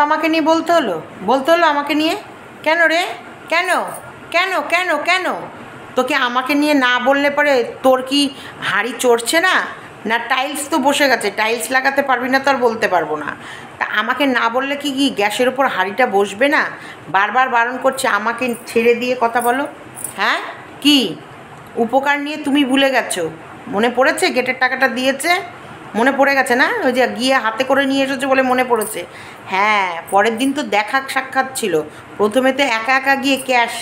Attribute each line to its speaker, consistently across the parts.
Speaker 1: আমাকে নিয়ে বলতে হলো আমাকে নিয়ে কেন রে? কেন কেন কেন কেন তোকে আমাকে নিয়ে না বললে পরে তোর কি হাঁড়ি চড়ছে না? না টাইলস তো বসে গেছে, টাইলস লাগাতে পারবি না তো আর বলতে পারবো না। তা আমাকে না বললে কি গ্যাসের উপর হাঁড়িটা বসবে না? বারবার বারণ করছে আমাকে ছেড়ে দিয়ে কথা বলো। হ্যাঁ, কি উপকার নিয়ে তুমি ভুলে গেছো? মনে পড়েছে গেটের টাকাটা দিয়েছে? মনে পড়ে গেছে না? ওই যে গিয়ে হাতে করে নিয়ে এসেছে বলে মনে পড়েছে। হ্যাঁ, পরের দিন তো দেখা সাক্ষাৎ ছিল। প্রথমে তো একা একা গিয়ে ক্যাশ,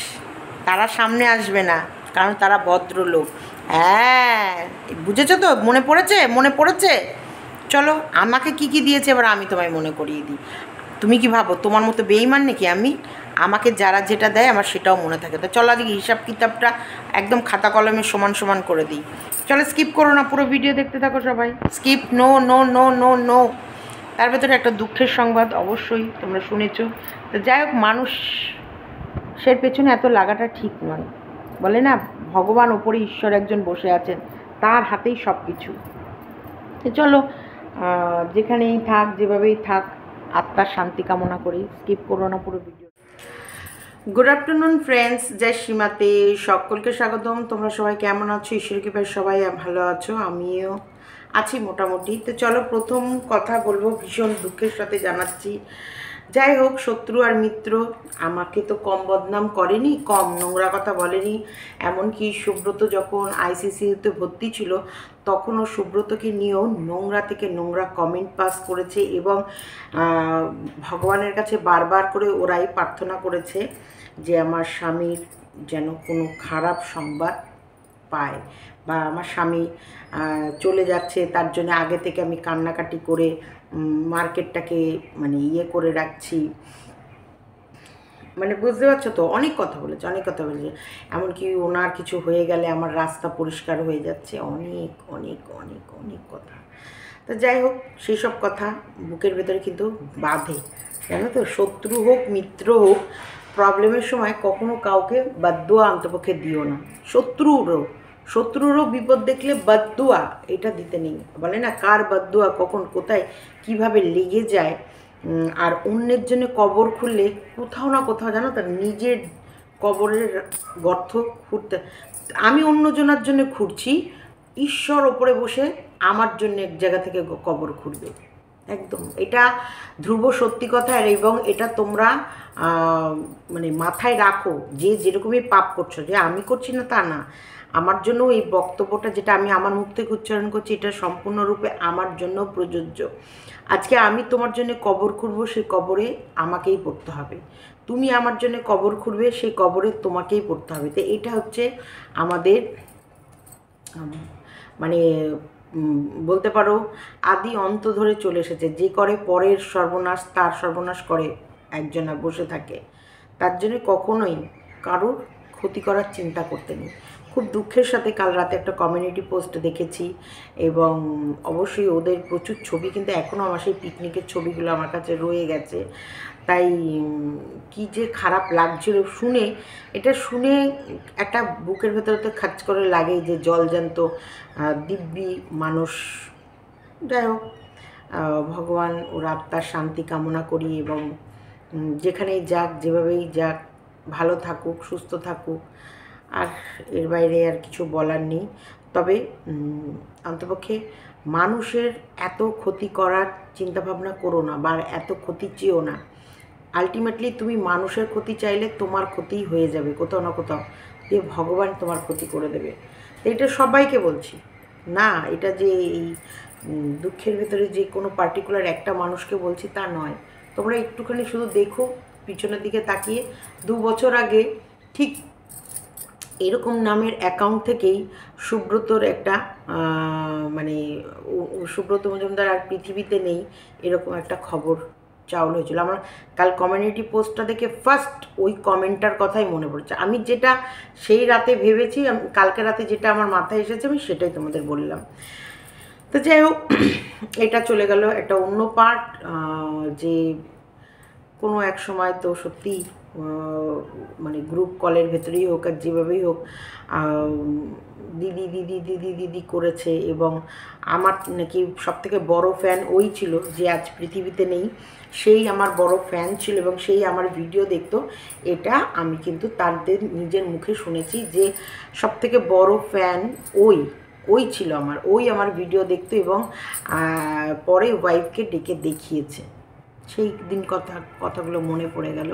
Speaker 1: তারা সামনে আসবে না, কারণ তারা ভদ্রলোক। হ্যাঁ, বুঝেছো তো? মনে পড়েছে? মনে পড়েছে। চলো, আমাকে কি কি দিয়েছে এবার আমি তোমায় মনে করিয়ে দিই। তুমি কি ভাবো তোমার মতো বেইমান নাকি আমি? আমাকে যারা যেটা দেয় আমার সেটাও মনে থাকে। তো চলো আজকে হিসাব কিতাবটা একদম খাতা কলমে সমান সমান করে দিই। চলো স্কিপ করো না, পুরো ভিডিও দেখতে থাকো সবাই। স্কিপ, no no no no no. তার ভেতরে একটা দুঃখের সংবাদ অবশ্যই তোমরা শুনেছো। তো যাই হোক, মানুষের পেছনে এত লাগাটা ঠিক নয়। বলে না, ভগবান ওপরে ঈশ্বর একজন বসে আছেন, তার হাতেই সব কিছু। তো চলো, যেখানেই থাক, যেভাবেই থাক, আত্মার শান্তি কামনা করি। স্কিপ করো না পুরো ভিডিও। গুড আফটারনুন ফ্রেন্ডস, জয় সীমাতে সকলকে স্বাগতম। তোমরা সবাই কেমন আছো? ঈশ্বর কৃপায় সবাই ভালো আছো, আমিও আছি মোটামুটি। তো চলো, প্রথম কথা বলবো, ভীষণ দুঃখের সাথে জানাচ্ছি। যাই হোক, শত্রু আর মিত্র আমাকে তো কম বদনাম করেনি, কম নোংরা কথা বলেনি। এমনকি সুব্রত যখন আইসিসিউতে ভর্তি ছিল তখনও সুব্রতকে নিয়েও নোংরা থেকে নোংরা কমেন্ট পাস করেছে, এবং ভগবানের কাছে বারবার করে ওরাই প্রার্থনা করেছে যে আমার স্বামীর যেন কোনো খারাপ সংবাদ পায়, বা আমার স্বামী চলে যাচ্ছে তার জন্য আগে থেকে আমি কান্নাকাটি করে মার্কেটটাকে মানে করে রাখছি। মানে বুঝতে পারছো তো? অনেক কথা বলেছে, অনেক কথা বলেছে। এমনকি ওনার কিছু হয়ে গেলে আমার রাস্তা পরিষ্কার হয়ে যাচ্ছে, অনেক অনেক অনেক অনেক কথা। তো যাই হোক, সেই সব কথা বুকের ভেতরে কিন্তু বাঁধে, জানো তো? শত্রু হোক মিত্র হোক, প্রবলেমের সময় কখনো কাউকে বাদদুয়া অন্তপক্ষে দিও না। শত্রুরও বিপদ দেখলে বাদদুয়া এটা দিতে নেই। বলে না, কার বাদদুয়া কখন কোথায় কিভাবে লেগে যায়। আর অন্যের জন্য কবর খুললে কোথাও না কোথাও, জানো তো, নিজের কবরের গর্ত খুঁড়তে। আমি অন্যজনের জন্য খুঁড়ছি, ঈশ্বর ওপরে বসে আমার জন্য এক জায়গা থেকে কবর খুঁড়বে। একদম এটা ধ্রুব সত্যি কথা। এবং এটা তোমরা মানে মাথায় রাখো, যে যেরকমই পাপ করছো, যে আমি করছি না তা না। আমার জন্য এই বক্তব্যটা যেটা আমি আমার মুখ থেকে উচ্চারণ করছি, এটা সম্পূর্ণরূপে আমার জন্য প্রযোজ্য। আজকে আমি তোমার জন্য কবর খুঁড়বো, সেই কবরে আমাকেই পড়তে হবে। তুমি আমার জন্য কবর খুঁড়বে, সেই কবরে তোমাকেই পড়তে হবে। তো এটা হচ্ছে আমাদের মানে বলতে পারো আদি অন্ত ধরে চলে এসেছে। যে করে পরের সর্বনাশ, তার সর্বনাশ করে একজনা বসে থাকে। তার জন্য কখনোই কারোর ক্ষতি করার চিন্তা করতে নেই। খুব দুঃখের সাথে কাল রাতে একটা কমিউনিটি পোস্ট দেখেছি, এবং অবশ্যই ওদের প্রচুর ছবি কিন্তু এখনও আমার সেই পিকনিকের ছবিগুলো আমার কাছে রয়ে গেছে। তাই কি যে খারাপ লাগছিল শুনে, এটা শুনে একটা বুকের ভেতরে তো খাচ করে লাগে যে জলজান্ত দিব্যি মানুষ। যাই হোক, ভগবান ওর আত্মার শান্তি কামনা করি, এবং যেখানেই যাক, যেভাবেই যাক, ভালো থাকুক, সুস্থ থাকুক। আর এর বাইরে আর কিছু বলার নেই। তবে অন্তপক্ষে মানুষের এত ক্ষতি করার চিন্তাভাবনা করো না, বা এত ক্ষতি চেয়েও না। আলটিমেটলি তুমি মানুষের ক্ষতি চাইলে তোমার ক্ষতিই হয়ে যাবে কোথাও না কোথাও, যে ভগবান তোমার ক্ষতি করে দেবে। এটা সবাইকে বলছি না, এটা যে এই দুঃখের ভেতরে যে কোনো পার্টিকুলার একটা মানুষকে বলছি তা নয়। তোমরা একটুখানি শুধু দেখো পিছনের দিকে তাকিয়ে, 2 বছর আগে ঠিক এরকম নামের অ্যাকাউন্ট থেকেই সুব্রতর একটা মানে সুব্রত মজুমদার আর পৃথিবীতে নেই এরকম একটা খবর চাউল হয়েছিল। আমার কাল কমিউনিটি পোস্টটা দেখে ফার্স্ট ওই কমেন্টটার কথাই মনে পড়ছে। আমি যেটা সেই রাতে ভেবেছি, কালকে রাতে যেটা আমার মাথায় এসেছে আমি সেটাই তোমাদের বললাম। তো যাই হোক, এটা চলে গেল একটা অন্য পার্ট। যে কোনো এক সময় তো সত্যি মানে গ্রুপ কলের ভেতরেই হোক আর যেভাবেই হোক দিদি দিদি দিদি দিদি করেছে। এবং আমার নাকি সবথেকে বড় ফ্যান ওই ছিল যে আজ পৃথিবীতে নেই, সেই আমার বড় ফ্যান ছিল এবং সেই আমার ভিডিও দেখতো। এটা আমি কিন্তু তাদের নিজের মুখে শুনেছি যে সবথেকে বড় ফ্যান ওই ছিল আমার ভিডিও দেখতো এবং পরে ওয়াইফকে ডেকে দেখিয়েছে। সেই দিন কথাগুলো মনে পড়ে গেল,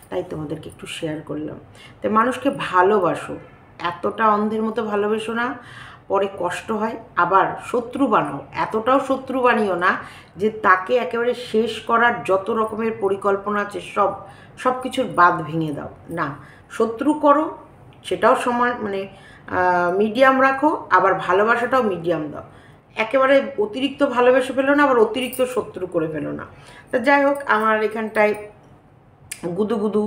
Speaker 1: তাই তোমাদেরকে একটু শেয়ার করলাম। তাই মানুষকে ভালোবাসো, এতটা অন্ধের মতো ভালোবেসো না, পরে কষ্ট হয়। আবার শত্রু বানাও, এতটাও শত্রু বানিও না যে তাকে একেবারে শেষ করার যত রকমের পরিকল্পনা আছে সব কিছুর বাঁধ ভেঙে দাও। না, শত্রু করো, সেটাও সমান, মানে মিডিয়াম রাখো, আবার ভালোবাসাটাও মিডিয়াম দাও। একেবারে অতিরিক্ত ভালোবেসে ফেলো না, আবার অতিরিক্ত শত্রু করে ফেলো না। তা যাই হোক, আমার এখানটায় গুদু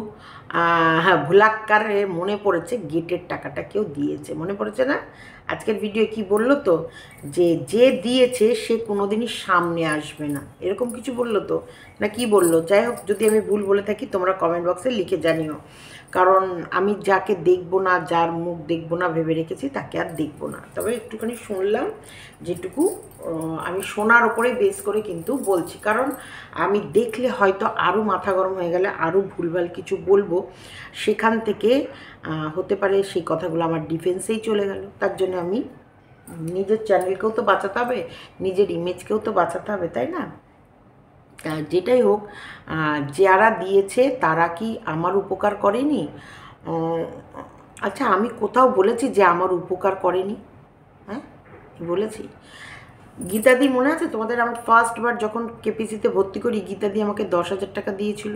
Speaker 1: হ্যাঁ ভুলাক্কারে মনে পড়েছে গেটের টাকাটা কেউ দিয়েছে, মনে পড়েছে না? আজকের ভিডিও কি বললো তো, যে দিয়েছে সে কোনোদিনই সামনে আসবে না, এরকম কিছু বললো তো, না কি বললো? যাই হোক, যদি আমি ভুল বলে থাকি তোমরা কমেন্ট বক্সে লিখে জানিও। কারণ আমি যাকে দেখবো না, যার মুখ দেখবো না ভেবে রেখেছি, তাকে আর দেখবো না। তবে একটুখানি শুনলাম, যেটুকু আমি শোনার ওপরে বেস করে কিন্তু বলছি। কারণ আমি দেখলে হয়তো আরও মাথা গরম হয়ে গেলে আরও ভুলভাল কিছু বলবো, সেখান থেকে হতে পারে সেই কথাগুলো আমার ডিফেন্সেই চলে গেল। তার জন্য আমি নিজের চ্যানেলকেও তো বাঁচাতে হবে, নিজের ইমেজকেও তো বাঁচাতে হবে, তাই না? যেটাই হোক, যারা দিয়েছে তারা কি আমার উপকার করেনি? আচ্ছা, আমি কোথাও বলেছি যে আমার উপকার করেনি? হ্যাঁ, বলেছি? গীতাদি মনে আছে তোমাদের? আমার ফার্স্টবার যখন কেপিসিতে ভর্তি করি, গীতাদি আমাকে 10,000 টাকা দিয়েছিল,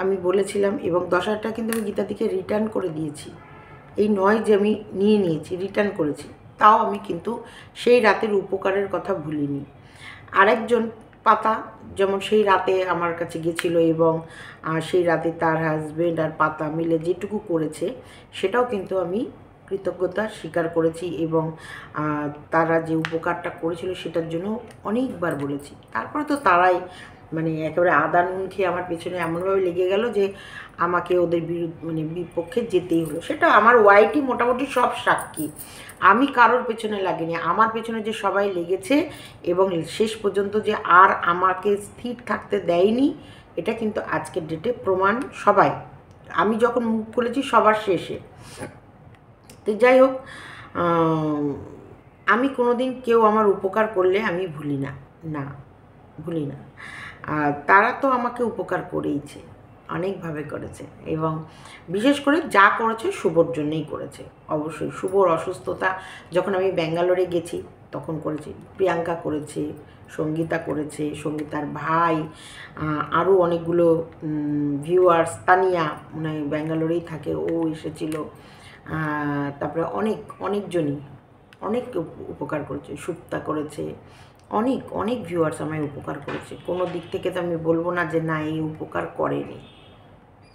Speaker 1: আমি বলেছিলাম। এবং 10,000 টাকা কিন্তু আমি গীতাদিকে রিটার্ন করে দিয়েছি। এই নয় যে আমি নিয়ে নিয়েছি, রিটার্ন করেছি। তাও আমি কিন্তু সেই রাতের উপকারের কথা ভুলিনি। আরেকজন পাতা যেমন সেই রাতে আমার কাছে গেছিলো এবং সেই রাতে তার হাজব্যান্ড আর পাতা মিলে যেটুকু করেছে সেটাও কিন্তু আমি কৃতজ্ঞতা স্বীকার করেছি এবং তারা যে উপকারটা করেছিল সেটার জন্য অনেকবার বলেছি। তারপরে তো তারাই মানে একেবারে আদা নুন খেয়ে আমার পেছনে এমনভাবে লেগে গেল যে আমাকে ওদের বিপক্ষে যেতেই হলো। সেটা আমার ওয়াইটি মোটামুটি সব সাক্ষী, আমি কারোর পেছনে লাগিনি, আমার পেছনে যে সবাই লেগেছে এবং শেষ পর্যন্ত যে আর আমাকে স্থির থাকতে দেয়নি, এটা কিন্তু আজকের ডেটে প্রমাণ সবাই। আমি যখন মুখ খুলেছি সবার শেষে। তো যাই হোক, আমি কোনোদিন কেউ আমার উপকার করলে আমি ভুলি না, ভুলি না। তারা তো আমাকে উপকার করেইছে, অনেকভাবে করেছে এবং বিশেষ করে যা করেছে শুভর জন্যই করেছে। অবশ্যই শুভর অসুস্থতা যখন আমি ব্যাঙ্গালোরে গেছি তখন করেছি, প্রিয়াঙ্কা করেছে, সঙ্গীতা করেছে, সঙ্গীতার ভাই, আরও অনেকগুলো ভিউয়ার্স, তানিয়া মানে ব্যাঙ্গালোরেই থাকে, ও এসেছিল। তারপরে অনেকজনই অনেক উপকার করেছে, সুপ্তা করেছে, অনেক ভিউয়ার্স আমায় উপকার করেছে। কোনো দিক থেকে তো আমি বলবো না যে না এই উপকার করেনি।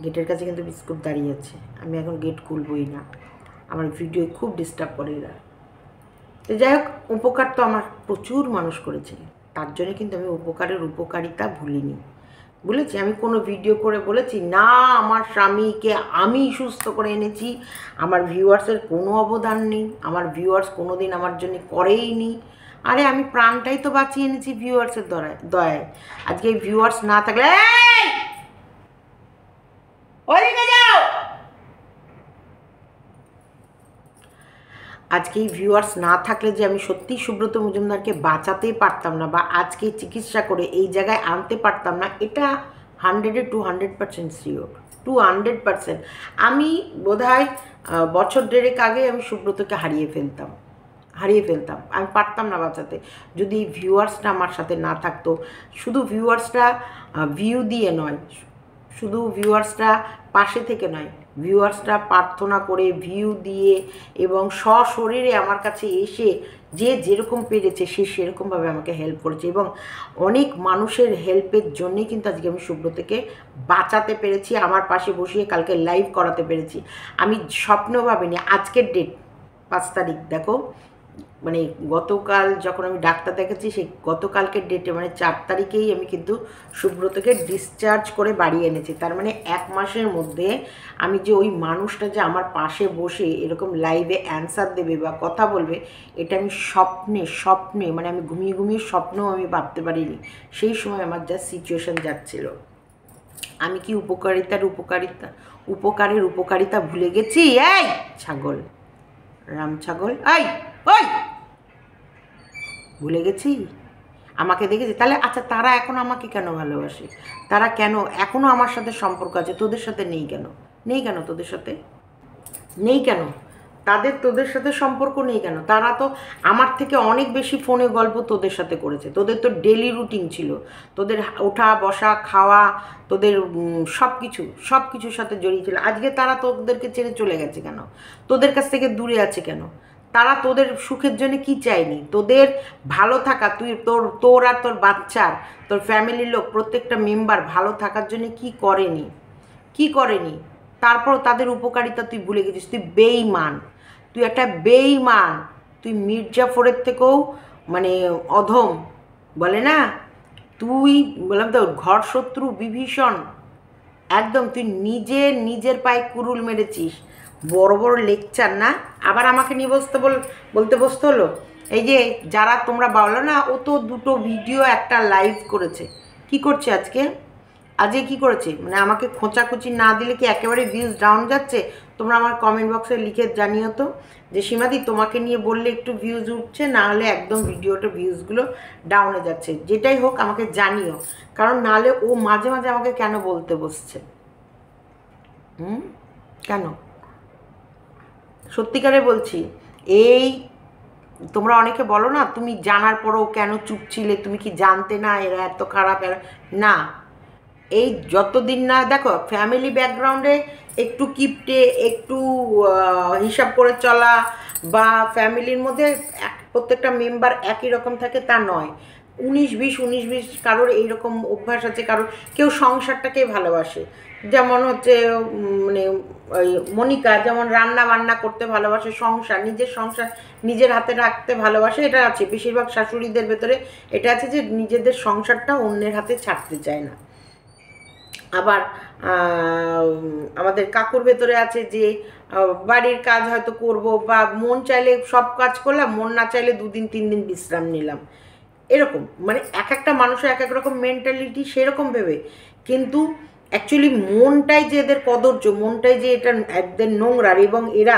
Speaker 1: গেটের কাছে কিন্তু বিস্কুট দাঁড়িয়ে আছে, আমি এখন গেট খুলবই না, আমার ভিডিও খুব ডিস্টার্ব করে এরা। তো যাই হোক, উপকার তো আমার প্রচুর মানুষ করেছে, তার জন্য কিন্তু আমি উপকারের উপকারিতা ভুলিনি। বলেছি আমি কোনো ভিডিও করে বলেছি না আমার স্বামীকে আমি সুস্থ করে এনেছি, আমার ভিউয়ার্সের কোনো অবদান নেই, আমার ভিউয়ার্স কোনো দিন আমার জন্য করেই নি। আরে আমি প্রাণটাই তো বাঁচিয়ে এনেছি ভিউয়ার্সের দয়ায়। আজকে এই ভিউয়ার্স না থাকলে আজকে এই ভিউয়ার্স না থাকলে যে আমি সত্যিই সুব্রত মজুমদারকে বাঁচাতেই পারতাম না বা আজকে চিকিৎসা করে এই জায়গায় আনতে পারতাম না, এটা 100% শিওর, 200%। আমি বোধহয় বছর দেড়েক আগে আমি সুব্রতকে হারিয়ে ফেলতাম, আমি পারতাম না বাঁচাতে যদি এই ভিউয়ার্সটা আমার সাথে না থাকতো। শুধু ভিউয়ার্সটা ভিউ দিয়ে নয়, শুধু ভিউয়ার্সটা পাশে থেকে নয়, ভিউয়ার্সটা প্রার্থনা করে ভিউ দিয়ে এবং সশরীরে আমার কাছে এসে যে যেরকম পেরেছে সে সেরকমভাবে আমাকে হেল্প করেছে এবং অনেক মানুষের হেল্পের জন্যই কিন্তু আজকে আমি সুব্রতকে বাঁচাতে পেরেছি, আমার পাশে বসিয়ে কালকে লাইভ করাতে পেরেছি। আমি স্বপ্ন ভাবিনি। আজকের ডেট 5 তারিখ, দেখো মানে গতকাল যখন আমি ডাক্তার দেখাচ্ছি সেই গতকালকের ডেটে মানে 4 তারিখেই আমি কিন্তু সুব্রতকে ডিসচার্জ করে বাড়ি এনেছি। তার মানে 1 মাসের মধ্যে আমি যে ওই মানুষটা যে আমার পাশে বসে এরকম লাইভে অ্যান্সার দেবে বা কথা বলবে, এটা আমি স্বপ্নে মানে আমি ঘুমিয়ে স্বপ্নেও আমি ভাবতে পারিনি। সেই সময় আমার যা সিচুয়েশান যাচ্ছিল, আমি কি উপকারের উপকারিতা ভুলে গেছি? এই ছাগল, রাম ছাগল, এই ওই ভুলে গেছি? আমাকে দেখেছি তাহলে? আচ্ছা, তারা এখন আমাকে কেন ভালোবাসে? তারা কেন এখনও আমার সাথে সম্পর্ক আছে? তোদের সাথে নেই কেন? তোদের সাথে নেই কেন? তোদের সাথে সম্পর্ক নেই কেন? তারা তো আমার থেকে অনেক বেশি ফোনে গল্প তোদের সাথে করেছে। তোদের তো ডেলি রুটিন ছিল, তোদের ওঠা বসা খাওয়া, তোদের সব কিছুর সাথে জড়িয়ে ছিল। আজকে তারা তোদেরকে ছেড়ে চলে গেছে কেন? তোদের কাছ থেকে দূরে আছে কেন? তারা তোদের সুখের জন্য কি চায়নি? তোদের ভালো থাকা, তোর আর তোর বাচ্চার, তোর ফ্যামিলির লোক প্রত্যেকটা মেম্বার ভালো থাকার জন্য কি করেনি? তারপর তাদের উপকারিতা তুই ভুলে গেছিস। তুই বেঈমান, তুই একটা বেঈমান। তুই মির্জাফরের থেকেও মানে অধম বলে না, তুই বললাম তো ঘর শত্রু বিভীষণ একদম। তুই নিজের পায়ে কুরুল মেরেছিস। বড় লেকচার না, আবার আমাকে নিয়ে বলতে বসতে হলো। এই যে যারা তোমরা বলো না, ও তো 2টো ভিডিও একটা লাইভ করেছে। কি করছে আজকে কি করেছে? মানে আমাকে খোঁচাখুচি না দিলে কি একেবারে ভিউজ ডাউন যাচ্ছে? তোমরা আমার কমেন্ট বক্সে লিখে জানিও তো যে সীমাদি তোমাকে নিয়ে বললে একটু ভিউজ উঠছে, না হলে একদম ভিডিওটা ভিউজগুলো ডাউনে যাচ্ছে। যেটাই হোক আমাকে জানিও, কারণ নাহলে ও মাঝে মাঝে আমাকে কেন বলতে বসছে? কেন? সত্যিকারে বলছি। এই তোমরা অনেকে বলো না, তুমি জানার পরও কেন চুপ ছিলে? তুমি কি জানতে না এরা এত খারাপ? না, এই যতদিন না দেখো ফ্যামিলি ব্যাকগ্রাউন্ডে একটু কিপটে, একটু হিসাব করে চলা, বা ফ্যামিলির মধ্যে প্রত্যেকটা মেম্বার একই রকম থাকে তা নয়। 19-20 কারোর এইরকম অভ্যাস আছে, কারোর কেউ সংসারটাকে ভালোবাসে। যেমন হচ্ছে মানে ওই মনিকা যেমন রান্না বান্না করতে ভালোবাসে, নিজের সংসার নিজের হাতে রাখতে ভালোবাসে, এটা আছে বেশিরভাগ শাশুড়িদের ভেতরে। এটা আছে যে নিজেদের সংসারটা অন্যের হাতে ছাড়তে চায় না। আবার আমাদের কাকুর ভেতরে আছে যে বাড়ির কাজ হয়তো করব, বা মন চাইলে সব কাজ করলাম, মন না চাইলে 2 দিন 3 দিন বিশ্রাম নিলাম। এরকম মানে এক একটা মানুষের এক এক রকম মেন্টালিটি, সেরকম ভেবে। কিন্তু অ্যাকচুয়ালি মনটাই যে এদের কদর্য, মনটাই যে এটা এদের নোংরার, এবং এরা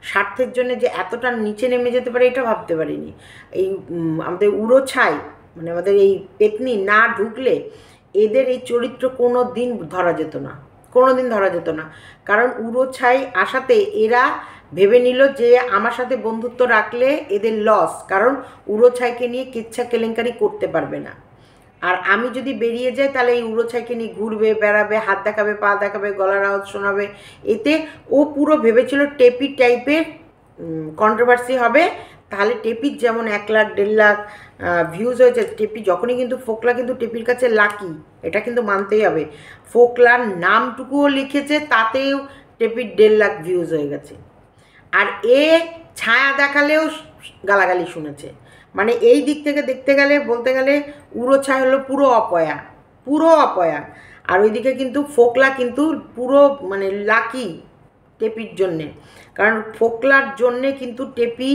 Speaker 1: স্বার্থের জন্য যে এতটা নিচে নেমে যেতে পারে এটা ভাবতে পারিনি। এই আমাদের উড়ো ছাই মানে আমাদের এই পেতনি না ঢুকলে এদের এই চরিত্র কোনো দিন ধরা যেত না। কারণ উড়ো ছাই আসাতে এরা ভেবে নিল যে আমার সাথে বন্ধুত্ব রাখলে এদের লস, কারণ উড়ো ছাইকে নিয়ে কিচ্ছা কেলেঙ্কারি করতে পারবে না। আর আমি যদি বেরিয়ে যাই তাহলে এই উড়ো ছাইকে নিয়ে ঘুরবে, বেড়াবে, হাত দেখাবে, পা দেখাবে, গলার আওয়াজ শোনাবে। এতে ও পুরো ভেবেছিল টেপি টাইপের কন্ট্রোভার্সি হবে। তাহলে টেপির যেমন 1 লাখ 1.5 লাখ ভিউজ হয়েছে, টেপি যখনই কিন্তু ফোকলা কিন্তু টেপির কাছে লাকি, এটা কিন্তু মানতেই হবে। ফোকলার নামটুকুও লিখেছে, তাতেও টেপির 1.5 লাখ ভিউজ হয়ে গেছে। আর এ ছায়া দেখালেও গালাগালি শুনেছে। মানে এই দিক থেকে দেখতে গেলে বলতে গেলে উড়ো ছায়া হলো পুরো অপয়া। আর ওইদিকে কিন্তু ফোকলা কিন্তু পুরো মানে লাকি টেপির জন্যে। কারণ ফোকলার জন্যে কিন্তু টেপি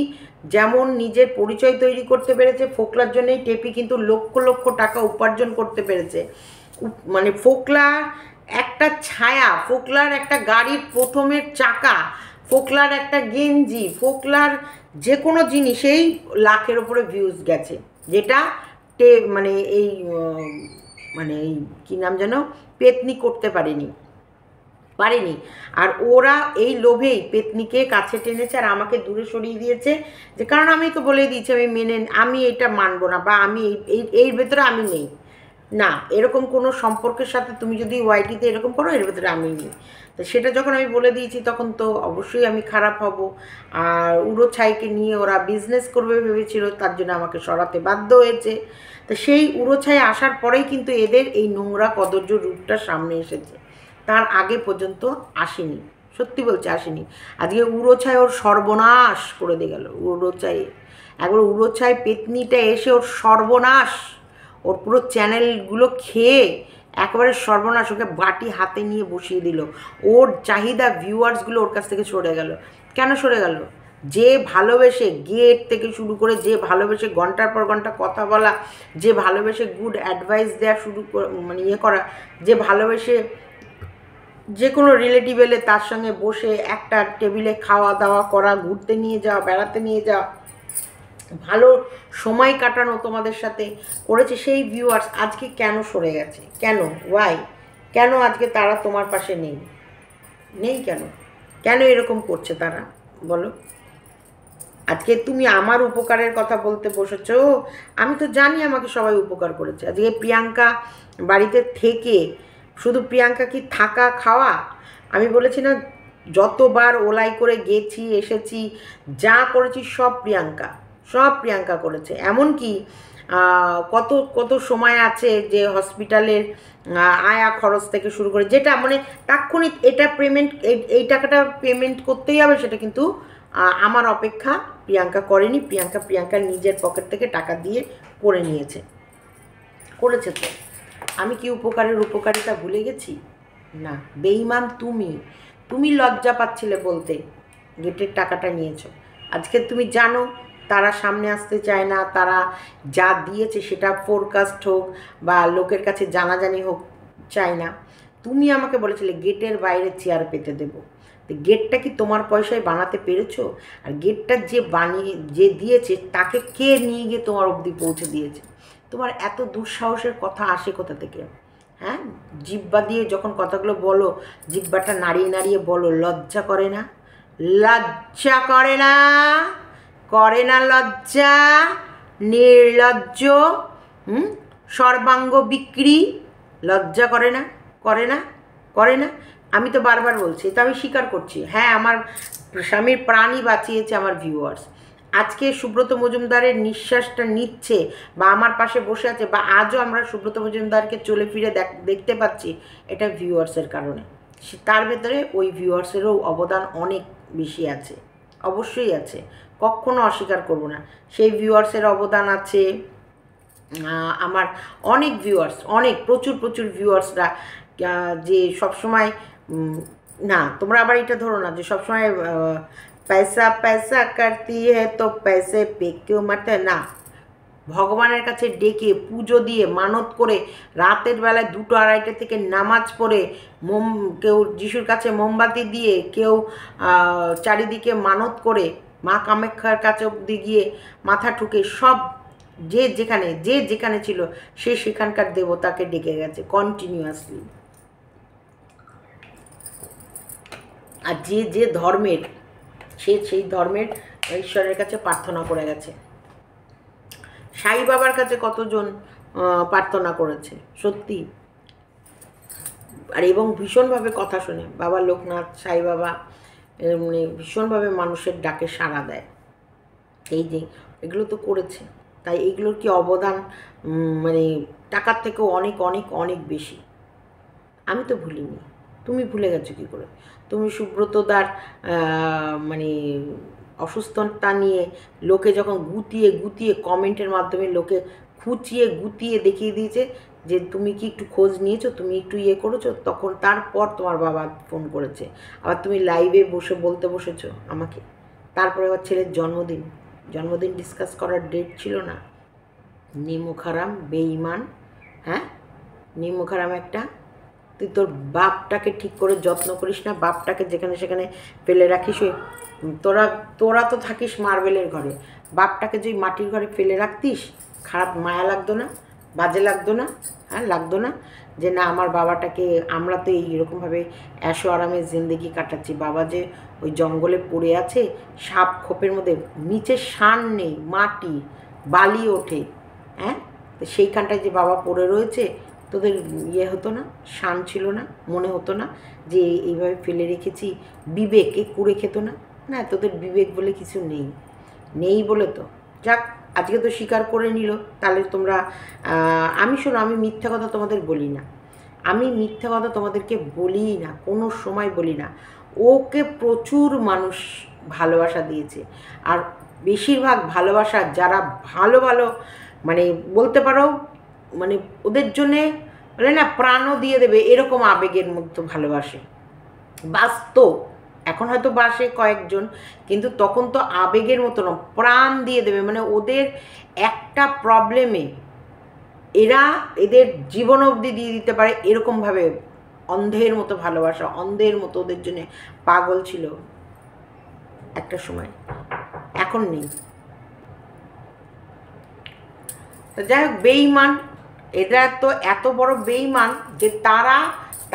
Speaker 1: যেমন নিজের পরিচয় তৈরি করতে পেরেছে, ফোকলার জন্যেই টেপি কিন্তু লক্ষ টাকা উপার্জন করতে পেরেছে। মানে ফোকলা একটা ছায়া, ফোকলার একটা গাড়ির প্রথমের চাকা, ফোকলার একটা গেঞ্জি, ফোকলার যে কোনো জিনিসেই লাখের ওপরে ভিউজ গেছে, যেটা মানে এই কী নাম যেন পেতনি করতে পারেনি। আর ওরা এই লোভেই পেতনিকে কাছে টেনেছে আর আমাকে দূরে সরিয়ে দিয়েছে। যে কারণ আমি তো বলে দিয়েছি আমি এটা মানবো না, বা আমি এই ভেতরে আমি নেই। না, এরকম কোনো সম্পর্কের সাথে তুমি যদি ওয়াইটিতে এরকম করো, এর ভেতরে আমি নেই। তো সেটা যখন আমি বলে দিয়েছি তখন তো অবশ্যই আমি খারাপ হব। আর উড়ো ছাইকে নিয়ে ওরা বিজনেস করবে ভেবেছিল, তার জন্য আমাকে সরাতে বাধ্য হয়েছে। তো সেই উড়ো ছাই আসার পরেই কিন্তু এদের এই নোংরা কদর্য রূপটা সামনে এসেছে, তার আগে পর্যন্ত আসেনি। সত্যি বলছে আসেনি। আজকে উড়ো ছাই ওর সর্বনাশ করে দিয়ে গেল। উড়ো ছাই একবার উড়োছায় পেতনিটা এসে ওর সর্বনাশ, ওর পুরো চ্যানেলগুলো খেয়ে একেবারে সর্বনাশ, ওকে বাটি হাতে নিয়ে বসিয়ে দিল। ওর চাহিদা ভিউয়ার্সগুলো ওর কাছ থেকে সরে গেল। কেন সরে গেল? যে ভালোবেসে গেট থেকে শুরু করে, যে ভালোবেসে ঘন্টার পর ঘন্টা কথা বলা, যে ভালোবেসে গুড অ্যাডভাইস দেওয়া শুরু মানে ইয়ে করা, যে ভালোবেসে যে কোনো রিলেটিভ এলে তার সঙ্গে বসে একটা টেবিলে খাওয়া দাওয়া করা, ঘুরতে নিয়ে যাওয়া, বেড়াতে নিয়ে যাওয়া, ভালো সময় কাটানো তোমাদের সাথে করেছে, সেই ভিউয়ার্স আজকে কেন সরে গেছে? কেন? ওয়াই? কেন আজকে তারা তোমার পাশে নেই? নেই কেন? কেন এরকম করছে তারা বলো? আজকে তুমি আমার উপকারের কথা বলতে বসেছ। আমি তো জানি আমাকে সবাই উপকার করেছে। আজকে প্রিয়াঙ্কা বাড়িতে থেকে, শুধু প্রিয়াঙ্কা কি থাকা খাওয়া? আমি বলেছি না, যতবার ওলাই করে গেছি এসেছি, যা করেছি সব প্রিয়াঙ্কা, সব প্রিয়াঙ্কা করেছে। এমনকি কত কত সময় আছে যে হসপিটালের আয়া খরচ থেকে শুরু করে, যেটা মানে তাৎক্ষণিক এটা পেমেন্ট, এই টাকাটা পেমেন্ট করতেই হবে, সেটা কিন্তু আমার অপেক্ষা প্রিয়াঙ্কা করেনি। প্রিয়াঙ্কার নিজের পকেট থেকে টাকা দিয়ে করে নিয়েছে, করেছে। তো আমি কি উপকারের উপকারিতা ভুলে গেছি? না। বেঈমান তুমি লজ্জা পাচ্ছিলে বলতে গেটের টাকাটা নিয়েছো। আজকে তুমি জানো তারা সামনে আসতে চায় না, তারা যা দিয়েছে সেটা ফোরকাস্ট হোক বা লোকের কাছে জানাজানি হোক চায় না। তুমি আমাকে বলেছিলে গেটের বাইরে চেয়ার পেতে দেবো। তো গেটটা কি তোমার পয়সায় বানাতে পেরেছো? আর গেটটা যে দিয়েছে তাকে কে নিয়ে গিয়ে তোমার অবধি পৌঁছে দিয়েছে? তোমার এত দুঃসাহসের কথা আসে কোথা থেকে? হ্যাঁ, জিব্বা দিয়ে যখন কথাগুলো বলো, জিব্বাটা নাড়িয়ে নাড়িয়ে বলো, লজ্জা করে না? লজ্জা করে না? করে না লজ্জা? নির্লজ্জ, সর্বাঙ্গ বিক্রি, লজ্জা করে না? করে না? করে না? আমি তো বারবার বলছি, তো আমি স্বীকার করছি, হ্যাঁ আমার স্বামীর প্রাণই বাঁচিয়েছে আমার ভিউয়ার্স। আজকে সুব্রত মজুমদারের নিঃশ্বাসটা নিচ্ছে বা আমার পাশে বসে আছে, বা আজও আমরা সুব্রত মজুমদারকে চলে ফিরে দেখতে পাচ্ছি, এটা ভিউয়ার্সের কারণে। তার ভেতরে ওই ভিউয়ার্সেরও অবদান অনেক বেশি আছে, অবশ্যই আছে, কখনো অস্বীকার করব না। সেই ভিউয়ার্সের অবদান আছে। আমার অনেক ভিউয়ার্স, অনেক প্রচুর ভিউয়ার্সরা যে সবসময়, না তোমরা আবার এটা ধরো না যে সবসময় পয়সা পয়সা করতি হ্যাঁ তো পয়সে পে কেউ মারতে, না। ভগবানের কাছে ডেকে পুজো দিয়ে মানত করে রাতের বেলায় 2-2:30 থেকে নামাজ পড়ে কেউ যিশুর কাছে মোমবাতি দিয়ে, কেউ চারিদিকে মানত করে মা কামাখ্যার কাছে অবধি গিয়ে মাথা ঠুকে, সব যে যেখানে ছিল সে সেখানকার দেবতাকে ডেকে গেছে কন্টিনিউয়াসলি। আর যে ধর্মের, সেই ধর্মের ঈশ্বরের কাছে প্রার্থনা করে গেছে। সাই বাবার কাছে কতজন প্রার্থনা করেছে সত্যি, আর এবং ভীষণভাবে কথা শোনে বাবা লোকনাথ, সাই বাবা মানে ভীষণভাবে মানুষের ডাকে সাড়া দেয়। এই যে এগুলো তো করেছে, তাই এইগুলোর কি অবদান মানে টাকার থেকেও অনেক অনেক অনেক বেশি। আমি তো ভুলিনি, তুমি ভুলে গেছো কী করে? তুমি সুব্রতদার মানে অসুস্থতা নিয়ে লোকে যখন গুতিয়ে কমেন্টের মাধ্যমে লোকে গুতিয়ে দেখিয়ে দিয়েছে যে তুমি কি একটু খোঁজ নিয়েছো, তুমি একটু ইয়ে করেছো, তখন তারপর তোমার বাবা ফোন করেছে, আবার তুমি লাইভে বসে বলতে বসেছো আমাকে। তারপরে আবার ছেলের জন্মদিন ডিসকাস করার ডেট ছিল না। নিমুখারাম বেঈমান, হ্যাঁ নিমুখারাম একটা। তুই তোর বাপটাকে ঠিক করে যত্ন করিস না, বাপটাকে যেখানে সেখানে ফেলে রাখিস। তোরা তো থাকিস মার্বেলের ঘরে, বাপটাকে যে মাটির ঘরে ফেলে রাখতিস, খারাপ মায়া লাগতো না? বাজে লাগতো না? হ্যাঁ লাগতো না যে না আমার বাবাটাকে, আমরা তো এইরকমভাবে এশো আরামে জিন্দেগি কাটাচ্ছি, বাবা যে ওই জঙ্গলে পড়ে আছে সাপ খোপের মধ্যে, নিচে শান নেই, মাটি বালি ওঠে, হ্যাঁ তো সেইখানটায় যে বাবা পড়ে রয়েছে, তোদের ইয়ে হতো না, শান ছিল না, মনে হতো না যে এইভাবে ফেলে রেখেছি, বিবেকে কুড়ে খেতো না? না, তোদের বিবেক বলে কিছু নেই বলে তো যাক, আজকে তো স্বীকার করে নিল। তাহলে তোমরা শোনো, আমি মিথ্যা কথা তোমাদের বলি না, আমি মিথ্যা কথা তোমাদেরকে বলি না, কোনো সময় বলি না। ওকে প্রচুর মানুষ ভালোবাসা দিয়েছে, আর বেশিরভাগ ভালোবাসা যারা ভালো ভালো মানে বলতে পারো মানে ওদের জন্যে বলে না প্রাণও দিয়ে দেবে এরকম আবেগের মধ্যে ভালোবাসে, বাস্তব। এখন হয়তো বাসে কয়েকজন, কিন্তু তখন তো আবেগের মতো না, প্রাণ দিয়ে দেবে। মানে ওদের একটা প্রবলেমে এরা এদের জীবন অবধি দিয়ে দিতে পারে, এরকমভাবে অন্ধের মতো ভালোবাসা, অন্ধের মতো ওদের জন্য পাগল ছিল একটা সময়, এখন নেই। তো যাই হোক, বেঈমান এরা তো এত বড় বেঈমান যে তারা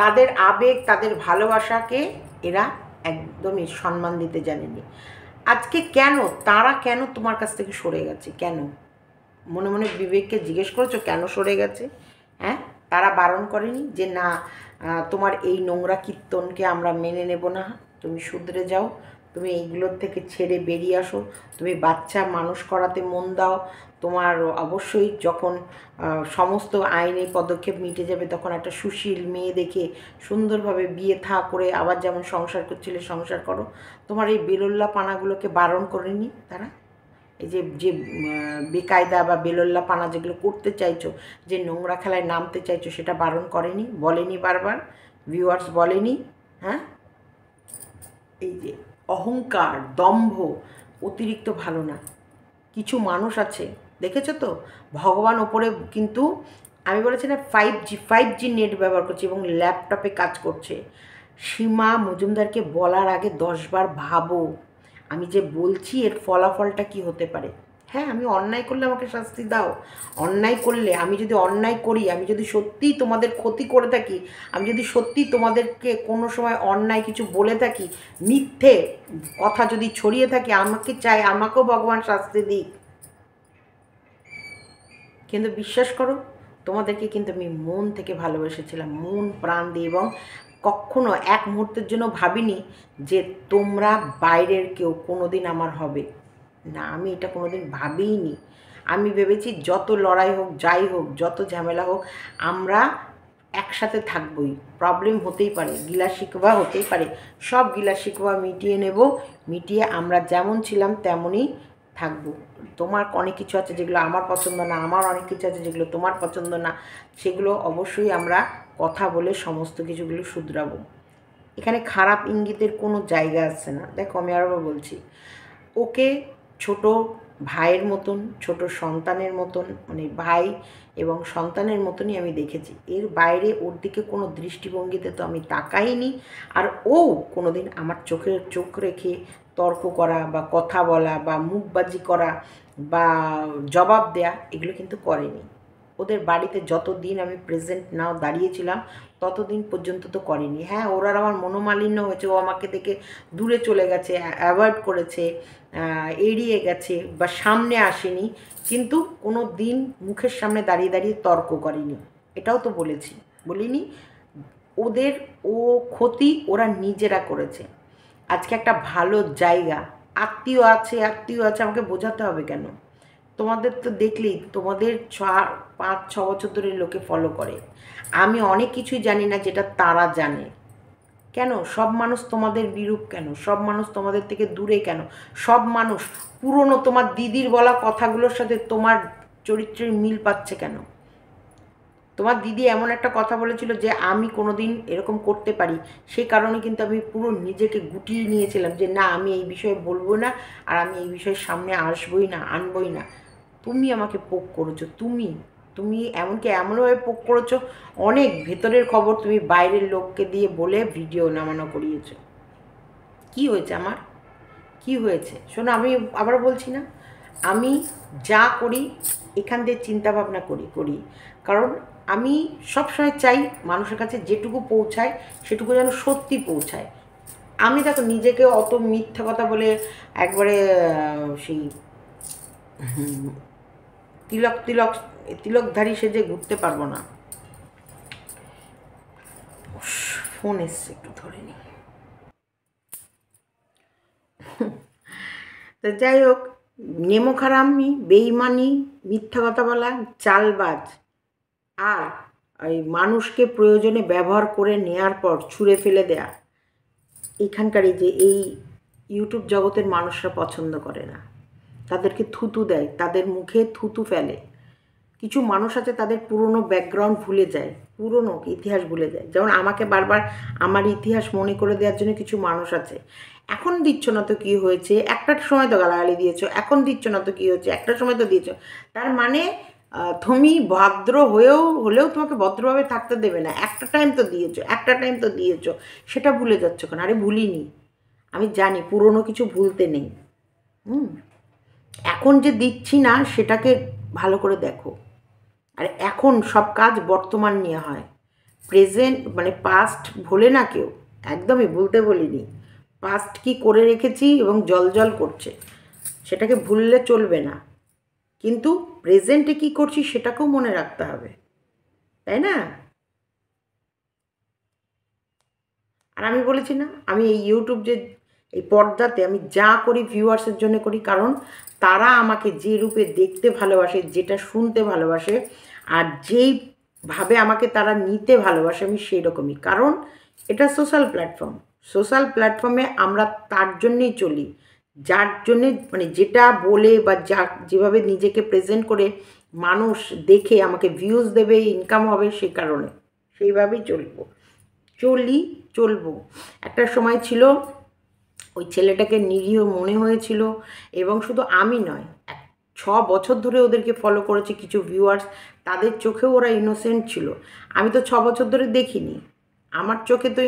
Speaker 1: তাদের আবেগ তাদের ভালোবাসাকে এরা একদমই সম্মান দিতে জানেনি। আজকে কেন তারা কেন তোমার কাছ থেকে সরে গেছে, কেন মনে মনে বিবেককে জিজ্ঞেস করেছো কেন সরে গেছে? হ্যাঁ, তারা বারণ করেনি যে না তোমার এই নোংরা কীর্তনকে আমরা মেনে নেব না, তুমি শুধরে যাও, তুমি এইগুলোর থেকে ছেড়ে বেরিয়ে আসো, তুমি বাচ্চা মানুষ করাতে মন দাও, তোমার অবশ্যই যখন সমস্ত আইনি পদক্ষেপ মিটে যাবে তখন একটা সুশীল মেয়ে দেখে সুন্দরভাবে বিয়ে থা করে আবার যেমন সংসার করছিলে সংসার করো। তোমার এই বেলোল্লা পানাগুলোকে বারণ করেনি তারা? এই যে যে বেকায়দা বা বেলোল্লা পানা যেগুলো করতে চাইছো, যে নোংরা খেলায় নামতে চাইছো, সেটা বারণ করেনি, বলেনি বারবার? ভিউয়ার্স বলেনি? হ্যাঁ, এই যে অহংকার দম্ভ অতিরিক্ত ভালো না। কিছু মানুষ আছে দেখেছো তো, ভগবান ওপরে কিন্তু আমি বলেছি না 5G নেট ব্যবহার করছে এবং ল্যাপটপে কাজ করছে। সীমা মজুমদারকে বলার আগে 10 বার ভাবো আমি যে বলছি এর ফলাফলটা কি হতে পারে। হ্যাঁ, আমি অন্যায় করলে আমাকে শাস্তি দাও, অন্যায় করলে আমি যদি অন্যায় করি, আমি যদি সত্যিই তোমাদের ক্ষতি করে থাকি, আমি যদি সত্যি তোমাদেরকে কোনো সময় অন্যায় কিছু বলে থাকি, মিথ্যে কথা যদি ছড়িয়ে থাকি, আমাকে চাই আমাকেও ভগবান শাস্তি দিক। কিন্তু বিশ্বাস করো, তোমাদেরকে কিন্তু আমি মন থেকে ভালোবেসেছিলাম, মন প্রাণ দিয়ে, এবং কখনো এক মুহূর্তের জন্য ভাবিনি যে তোমরা বাইরের কেউ কোনো দিন আমার হবে না। আমি এটা কোনো দিন ভাবিইনি। আমি ভেবেছি যত লড়াই হোক, যাই হোক, যত ঝামেলা হোক, আমরা একসাথে থাকবই। প্রবলেম হতেই পারে, গিলা শিকবা হতেই পারে, সব গিলা শিকবা মিটিয়ে নেব, মিটিয়ে আমরা যেমন ছিলাম তেমনই থাকবো। তোমার অনেক কিছু আছে যেগুলো আমার পছন্দ না, আমার অনেক কিছু আছে যেগুলো তোমার পছন্দ না, সেগুলো অবশ্যই আমরা কথা বলে সমস্ত কিছুগুলো শুধরাবো। এখানে খারাপ ইঙ্গিতের কোনো জায়গা আছে না। দেখো, আমি আরও বলছি, ওকে ছোট ভাইয়ের মতন, ছোট সন্তানের মতন, মানে ভাই এবং সন্তানের মতনই আমি দেখেছি। এর বাইরে ওর দিকে কোনো দৃষ্টিভঙ্গিতে তো আমি তাকাইনি। আর ও কোনো দিন আমার চোখ রেখে তর্ক করা বা কথা বলা বা মুখবাজি করা বা জবাব দেয়া এগুলো কিন্তু করেনি। ওদের বাড়িতে যতদিন আমি প্রেজেন্ট নাও দাঁড়িয়েছিলাম ততদিন পর্যন্ত তো করেনি। হ্যাঁ, ওর আর আমার মনোমালিন্য হয়েছে, ও আমাকে দেখে দূরে চলে গেছে, অ্যাভয়েড করেছে, এড়িয়ে গেছে বা সামনে আসেনি, কিন্তু কোনো দিন মুখের সামনে দাঁড়িয়ে দাঁড়িয়ে তর্ক করেনি। এটাও তো বলেছি, বলিনি? ওদের ক্ষতি ওরা নিজেরা করেছে। আজকে একটা ভালো জায়গা, আত্মীয় আছে আমাকে বোঝাতে হবে কেন? তোমাদের তো দেখলেই, তোমাদের 5-6 বছর ধরে লোকে ফলো করে। আমি অনেক কিছুই জানি না যেটা তারা জানে। কেন সব মানুষ তোমাদের বিরূপ কেন? সব মানুষ তোমাদের থেকে দূরে কেন? সব মানুষ পুরনো তোমার দিদির বলা কথাগুলোর সাথে তোমার চরিত্রের মিল পাচ্ছে কেন? তোমার দিদি এমন একটা কথা বলেছিল যে আমি কোনো দিন এরকম করতে পারি, সেই কারণে কিন্তু আমি পুরো নিজেকে গুটিয়ে নিয়েছিলাম যে না, আমি এই বিষয়ে বলবো না, আর আমি এই বিষয়ের সামনে আসবই না, আনবই না। তুমি আমাকে পোক করেছো, তুমি এমনকি এমনভাবে পোক করেছো, অনেক ভেতরের খবর তুমি বাইরের লোককে দিয়ে বলে ভিডিও নামানো করিয়েছো। কি হয়েছে আমার? কি হয়েছে? শোনো, আমি আবার বলছি না, আমি যা করি এখান দিয়ে চিন্তাভাবনা করি, কারণ আমি সবসময় চাই মানুষের কাছে যেটুকু পৌঁছায় সেটুকু যেন সত্যি পৌঁছায়। আমি দেখো নিজেকে অত মিথ্যা কথা বলে একবারে সেই তিলকধারী সেজে ঘুরতে পারবো না। ফোন এসছে, একটু ধরে নি। তো যাই হোক, নেমোখারামি, বেইমানি, মিথ্যা কথা বলা, চালবাজ, আর ওই মানুষকে প্রয়োজনে ব্যবহার করে নেওয়ার পর ছুঁড়ে ফেলে দেয়া, এখানকার এই যে এই ইউটিউব জগতের মানুষরা পছন্দ করে না। তাদেরকে থুতু দেয়, তাদের মুখে থুতু ফেলে। কিছু মানুষ আছে তাদের পুরনো ব্যাকগ্রাউন্ড ভুলে যায়, পুরনো ইতিহাস ভুলে যায়। যেমন আমাকে বারবার আমার ইতিহাস মনে করে দেওয়ার জন্য কিছু মানুষ আছে। এখন দিচ্ছ না তো কী হয়েছে, একটার সময় তো গালাগালি দিয়েছো, এখন দিচ্ছ না তো কী হয়েছে, একটা সময় তো দিয়েছো। তার মানে তুমি ভদ্র হলেও তোমাকে ভদ্রভাবে থাকতে দেবে না। একটা টাইম তো দিয়েছো, একটা টাইম তো দিয়েছো, সেটা ভুলে যাচ্ছ কেন? আরে ভুলিনি, আমি জানি পুরনো কিছু ভুলতে নেই। এখন যে দিচ্ছি না সেটাকে ভালো করে দেখো। আর এখন সব কাজ বর্তমান নিয়ে হয়, প্রেজেন্ট মানে পাস্ট ভোলে না কেউ, একদমই ভুলতে বলিনি। পাস্ট কি করে রেখেছি এবং জল করছে, সেটাকে ভুললে চলবে না। কিন্তু প্রেজেন্টে কি করছি সেটাকেও মনে রাখতে হবে, তাই না? আর আমি বলেছি না, আমি এই ইউটিউব যে এই পর্দাতে আমি যা করি ভিউয়ার্সের জন্য করি, কারণ তারা আমাকে যে রূপে দেখতে ভালোবাসে, যেটা শুনতে ভালোবাসে, আর যেইভাবে আমাকে তারা নিতে ভালোবাসে, আমি সেই রকমই। কারণ এটা সোশ্যাল প্ল্যাটফর্ম, সোশ্যাল প্ল্যাটফর্মে আমরা তার জন্যেই চলি, যার জন্যে মানে যেটা বলে বা যেভাবে নিজেকে প্রেজেন্ট করে মানুষ দেখে আমাকে ভিউজ দেবে, ইনকাম হবে, সেই কারণে সেইভাবেই চলবো। একটা সময় ছিল ওই ছেলেটাকে নিরীহ মনে হয়েছিল, এবং শুধু আমি নয়, 6 বছর ধরে ওদেরকে ফলো করেছি কিছু ভিউয়ার্স, তাদের চোখেও ওরা ইনোসেন্ট ছিল। আমি তো 6 বছর ধরে দেখিনি, আমার চোখে তো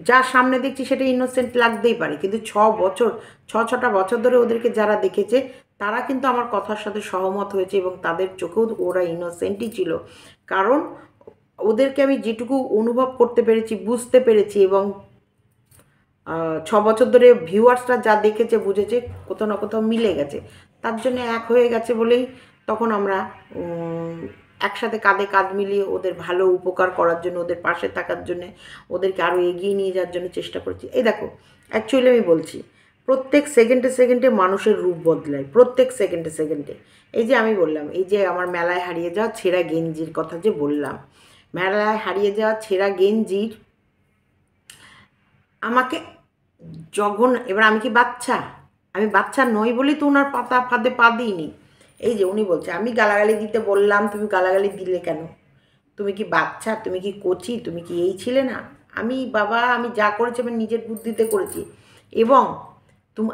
Speaker 1: যা সামনে দেখছি সেটা ইনোসেন্ট লাগতেই পারে, কিন্তু 6টা বছর ধরে ওদেরকে যারা দেখেছে তারা কিন্তু আমার কথার সাথে সহমত হয়েছে, এবং তাদের চোখেও ওরা ইনোসেন্টই ছিল। কারণ ওদেরকে আমি যেটুকু অনুভব করতে পেরেছি, বুঝতে পেরেছি, এবং 6 বছর ধরে ভিউয়ার্সরা যা দেখেছে বুঝেছে কোথাও না কোথাও মিলে গেছে, তার জন্য এক হয়ে গেছে বলেই তখন আমরা একসাথে কাঁধে কাঁধ মিলিয়ে ওদের ভালো উপকার করার জন্য, ওদের পাশে থাকার জন্য, ওদেরকে আরও এগিয়ে নিয়ে যাওয়ার জন্য চেষ্টা করেছি। এই দেখো, অ্যাকচুয়ালি আমি বলছি, প্রত্যেক সেকেন্ডে মানুষের রূপ বদলায়, প্রত্যেক সেকেন্ডে। এই যে আমি বললাম, এই যে আমার মেলায় হারিয়ে যাওয়া ছেঁড়া গেঞ্জির কথা যে বললাম, মেলায় হারিয়ে যাওয়া ছেঁড়া গেঞ্জির আমাকে এবার আমি কি বাচ্চা? আমি বাচ্চা নই বলেই তো ওনার ফাঁদে পা দিইনি। এই যে উনি বলছে আমি গালাগালি দিতে বললাম, তুমি গালাগালি দিলে কেন? তুমি কি বাচ্চা? তুমি কি কচি? তুমি কি এই ছিলে না? আমি যা করেছি আমি নিজের বুদ্ধিতে করেছি, এবং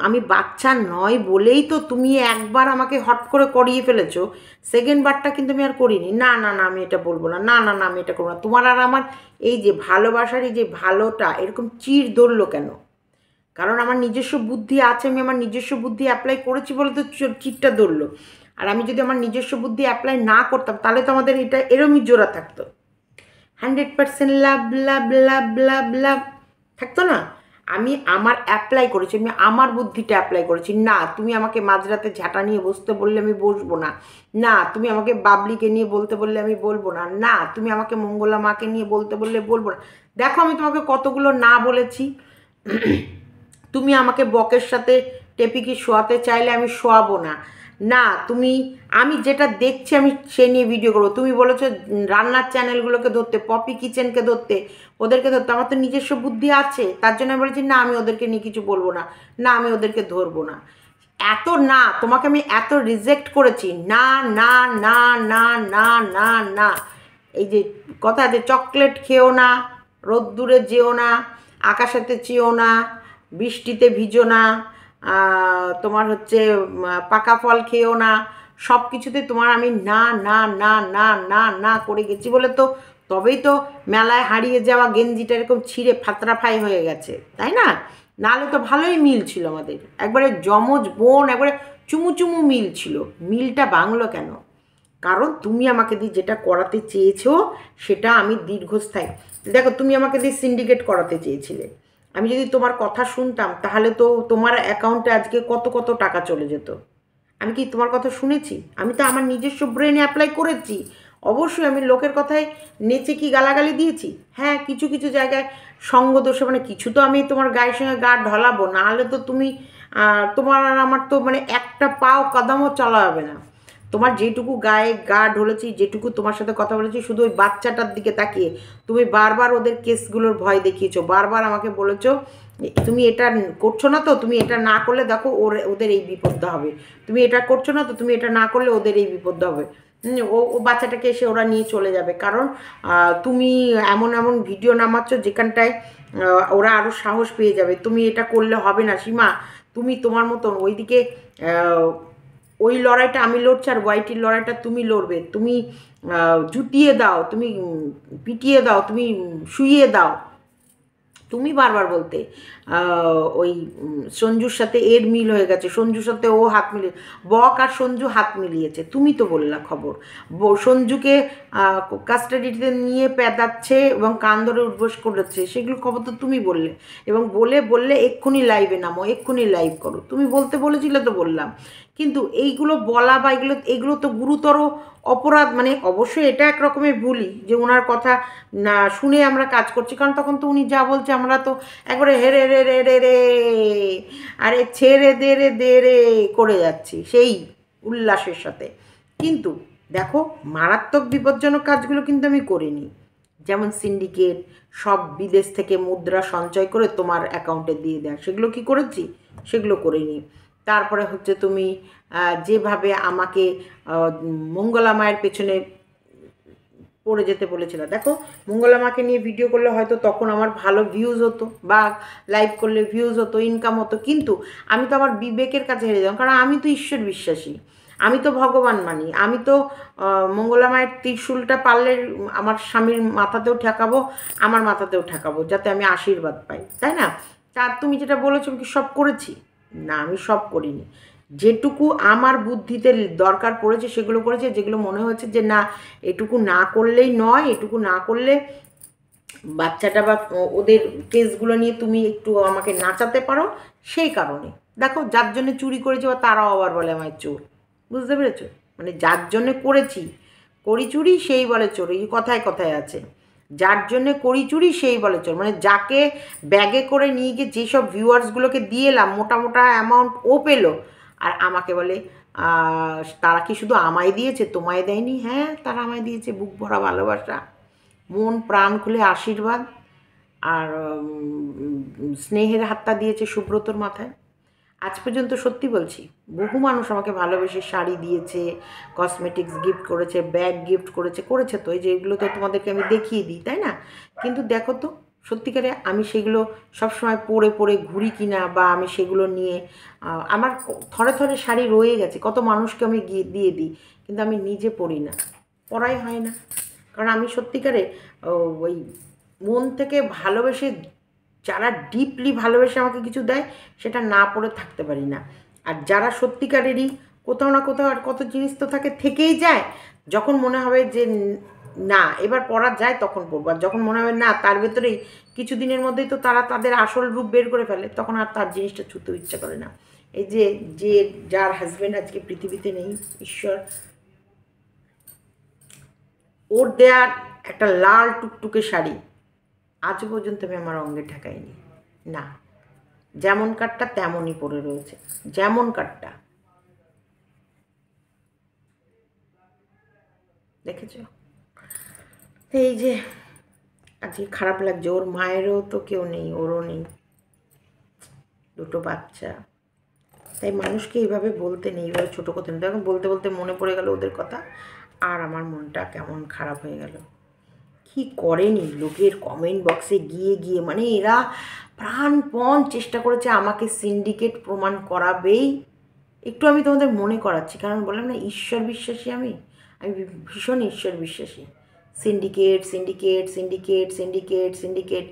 Speaker 1: আমি বাচ্চা নয় বলেই তো তুমি একবার আমাকে হট করে করিয়ে ফেলেছো, সেকেন্ড বারটা কিন্তু আমি আর করিনি। না আমি এটা বলবো না, না আমি এটা করবো না। তোমার আর আমার এই যে ভালোবাসার এই যে ভালোটা এরকম চিড় ধরলো কেন? কারণ আমার নিজস্ব বুদ্ধি আছে, আমি আমার নিজস্ব বুদ্ধি অ্যাপ্লাই করেছি বলে তো চিটটা ধরলো। আর আমি যদি আমার নিজস্ব বুদ্ধি অ্যাপ্লাই না করতাম তাহলে তো আমাদের এটা এরমই জোড়া থাকতো, 100% লাভ লাভ লাভ লাভ লাভ থাকতো না। আমি আমার অ্যাপ্লাই করেছি, আমি আমার বুদ্ধিটা অ্যাপ্লাই করেছি। না তুমি আমাকে মাঝরাতে ঝাঁটা নিয়ে বসতে বললে আমি বসবো না, না তুমি আমাকে বাবলিকে নিয়ে বলতে বললে আমি বলবো না, না তুমি আমাকে মঙ্গলা মাকে নিয়ে বলতে বললে বলবো না। দেখো আমি তোমাকে কতগুলো না বলেছি। তুমি আমাকে বকের সাথে টেপিকে শোয়াতে চাইলে আমি শোয়াবো না, না আমি যেটা দেখছি আমি সে নিয়ে ভিডিও করবো। তুমি বলেছো রান্নার চ্যানেলগুলোকে ধরতে, পপি কিচেনকে ধরতে, ওদেরকে ধরতে। আমার তো নিজস্ব বুদ্ধি আছে, তার জন্য আমি বলেছি না আমি ওদেরকে নিয়ে কিছু বলবো না, না আমি ওদেরকে ধরবো না। এত না তোমাকে আমি এত রিজেক্ট করেছি, না না না না না না না। এই যে কথা যে চকলেট খেও না, রোদ্দুরে যেও না, আকাশেতে চেয়েও না, বৃষ্টিতে ভিজো না, তোমার হচ্ছে পাকা ফল খেয়েও না, সব কিছুতে তোমার আমি না না না না না না করে গেছি বলে তো তবেই তো মেলায় হারিয়ে যাওয়া গেঞ্জিটা এরকম ছিঁড়ে ফাতরাফাই হয়ে গেছে, তাই না? নাহলে তো ভালোই মিল ছিল আমাদের, একবারে যমজ বোন, একবারে চুমু মিল ছিল। মিলটা ভাঙলো কেন? কারণ তুমি আমাকে দিয়ে যেটা করাতে চেয়েছো সেটা আমি দীর্ঘস্থায়ী। দেখো তুমি আমাকে দিয়ে সিন্ডিকেট করাতে চেয়েছিলে, আমি যদি তোমার কথা শুনতাম তাহলে তো তোমার অ্যাকাউন্টে আজকে কত টাকা চলে যেত। আমি কি তোমার কথা শুনেছি? আমি তো আমার নিজস্ব ব্রেনে অ্যাপ্লাই করেছি। অবশ্যই আমি লোকের কথায় নেচে কি গালাগালি দিয়েছি? হ্যাঁ, কিছু জায়গায় সঙ্গ দোষে, মানে কিছু তো আমি তোমার গায়ের সঙ্গে গা ঢলাবো, নাহলে তো তুমি তোমার আর আমার তো মানে একটা পাও কদমও চলা হবে না। তোমার যেটুকু গায়ে গা ঢলেছি, যেটুকু তোমার সাথে কথা বলেছি, শুধু ওই বাচ্চাটার দিকে তাকিয়ে তুমি বারবার ওদের কেসগুলোর ভয় দেখিয়েছো, বারবার আমাকে বলেছো তুমি এটা করছো না তো, তুমি এটা না করলে দেখো ওদের এই বিপদটা হবে, তুমি এটা করছো না তো, তুমি এটা না করলে ওদের এই বিপদটা হবে। ও বাচ্চাটাকে এসে ওরা নিয়ে চলে যাবে, কারণ তুমি এমন এমন ভিডিও নামাচ্ছ যেখানটায় ওরা আরও সাহস পেয়ে যাবে। তুমি এটা করলে হবে না সীমা, তুমি তোমার মতন ওইদিকে ওই লড়াইটা আমি লড়ছি আর ওয়াইটির লড়াইটা তুমি লড়বে। তুমি জুতিয়ে দাও, তুমি পিটিয়ে দাও, তুমি শুইয়ে দাও। তুমি বারবার বলতে ওই সঞ্জুর সাথে এর মিল হয়ে গেছে, সঞ্জুর সাথে ও হাত মিলিয়ে, বক আর সঞ্জু হাত মিলিয়েছে, তুমি তো বললা খবর। সঞ্জুকে কাস্টাডিতে নিয়ে পেদাচ্ছে এবং কান ধরে উঠবোস করেছে, সেগুলো খবর তো তুমি বললে, এবং বললে এক্ষুনি লাইভে নামো, এক্ষুনি লাইভ করো, তুমি বলতে বলেছিলে তো বললাম। কিন্তু এইগুলো বলা বা এগুলো তো গুরুতর অপরাধ। মানে অবশ্যই এটা এক রকমের ভুলই যে ওনার কথা না শুনে আমরা কাজ করছি, কারণ তখন তো উনি যা বলছে আমরা তো একবারে হেরে রে রে রে রে আরে ছেড়ে দে রে করে যাচ্ছি সেই উল্লাসের সাথে। কিন্তু দেখো, মারাত্মক বিপজ্জনক কাজগুলো কিন্তু আমি করিনি। যেমন সিন্ডিকেট, সব বিদেশ থেকে মুদ্রা সঞ্চয় করে তোমার অ্যাকাউন্টে দিয়ে দেয়, সেগুলো কি করেছি? সেগুলো করিনি। তারপরে হচ্ছে তুমি যেভাবে আমাকে মঙ্গলা মায়ের পেছনে পড়ে যেতে বলেছিল, দেখো মঙ্গলা মাকে নিয়ে ভিডিও করলে হয়তো তখন আমার ভালো ভিউজ হতো, বা লাইভ করলে ভিউজ হতো, ইনকাম হতো, কিন্তু আমি তো আমার বিবেকের কাছে হেরে যেতাম, কারণ আমি তো ঈশ্বর বিশ্বাসী, আমি তো ভগবান মানি, আমি তো মঙ্গলা মায়ের ত্রিশূলটা পারলে আমার স্বামীর মাথাতেও ঠেকাবো, আমার মাথাতেও ঠেকাবো, যাতে আমি আশীর্বাদ পাই, তাই না? তা তুমি যেটা বলেছো আমি কি সব করেছি? না, আমি সব করিনি। যেটুকু আমার বুদ্ধিতে দরকার পড়েছে সেগুলো করেছে, যেগুলো মনে হয়েছে যে না এটুকু না করলেই নয়, এটুকু না করলে বাচ্চাটা বা ওদের কেসগুলো নিয়ে তুমি একটু আমাকে নাচাতে পারো, সেই কারণে। দেখো, যার জন্য চুরি করেছি বা তারাও আবার বলে আমায় চোর, বুঝতে পেরেছো? মানে যার জন্যে করি চুরি সেই বলে চোর, এই কথায় কথায় আছে, যার জন্যে করি চুরি সেই বলে চোর। মানে যাকে ব্যাগে করে নিয়ে গিয়ে যেসব ভিউয়ার্সগুলোকে দিয়ে এলাম মোটা মোটা অ্যামাউন্ট ও পেলো, আর আমাকে বলে তারা কি শুধু আমায় দিয়েছে, তোমায় দেয়নি? হ্যাঁ, তারা আমায় দিয়েছে বুক ভরা ভালোবাসা, মন প্রাণ খুলে আশীর্বাদ, আর স্নেহের হাতটা দিয়েছে সুব্রতর মাথায়। আজ পর্যন্ত সত্যি বলছি, বহু মানুষ আমাকে ভালোবেসে শাড়ি দিয়েছে, কসমেটিক্স গিফট করেছে, ব্যাগ গিফট করেছে তো, এই যে এগুলো তো তোমাদেরকে আমি দেখিয়ে দিই, তাই না? কিন্তু দেখো তো, সত্যিকারে আমি সেগুলো সবসময় পরে পরে ঘুরি কিনা, বা আমি সেগুলো নিয়ে আমার থরে থরে শাড়ি রয়ে গেছে, কত মানুষকে আমি দিয়ে দিই, কিন্তু আমি নিজে পরি না, পরাই হয় না। কারণ আমি সত্যিকারে ওই মন থেকে ভালোবেসে, যারা ডিপলি ভালোবেসে আমাকে কিছু দেয় সেটা না পড়ে থাকতে পারি না। আর যারা সত্যিকারেরই কোথাও না কোথাও আর কত জিনিস তো থেকেই যায়, যখন মনে হবে যে না এবার পড়া যায় তখন পড়বো, আর যখন মনে হবে না তার ভেতরেই কিছু দিনের মধ্যেই তো তারা তাদের আসল রূপ বের করে ফেলে, তখন আর তার জিনিসটা ছুঁতেও ইচ্ছা করে না। এই যে যার হাজব্যান্ড আজকে পৃথিবীতে নেই, ঈশ্বর, ওর দেয়া একটা লাল টুকটুকে শাড়ি আজ পর্যন্ত আমি আমার অঙ্গে ঠেকাইনি, না, যেমন কাঠটা তেমনই পড়ে রয়েছে, যেমন কাঠটা, দেখেছ? এই যে আজকে খারাপ লাগছে, ওর মায়েরও তো কেউ নেই, ওরও নেই, দুটো বাচ্চা, তাই মানুষকে এইভাবে বলতে নেই, এইভাবে ছোটো কথা নেই। এখন বলতে বলতে মনে পড়ে গেল ওদের কথা, আর আমার মনটা কেমন খারাপ হয়ে গেল। কি করেনি লোকের কমেন্ট বক্সে গিয়ে গিয়ে, মানে এরা প্রাণপণ চেষ্টা করেছে আমাকে সিন্ডিকেট প্রমাণ করাবেই। একটু আমি তোমাদের মনে করাচ্ছি, কারণ বললাম না ঈশ্বর বিশ্বাসী, আমি ভীষণ ঈশ্বর বিশ্বাসী। Syndicate syndicate syndicate syndicate syndicate,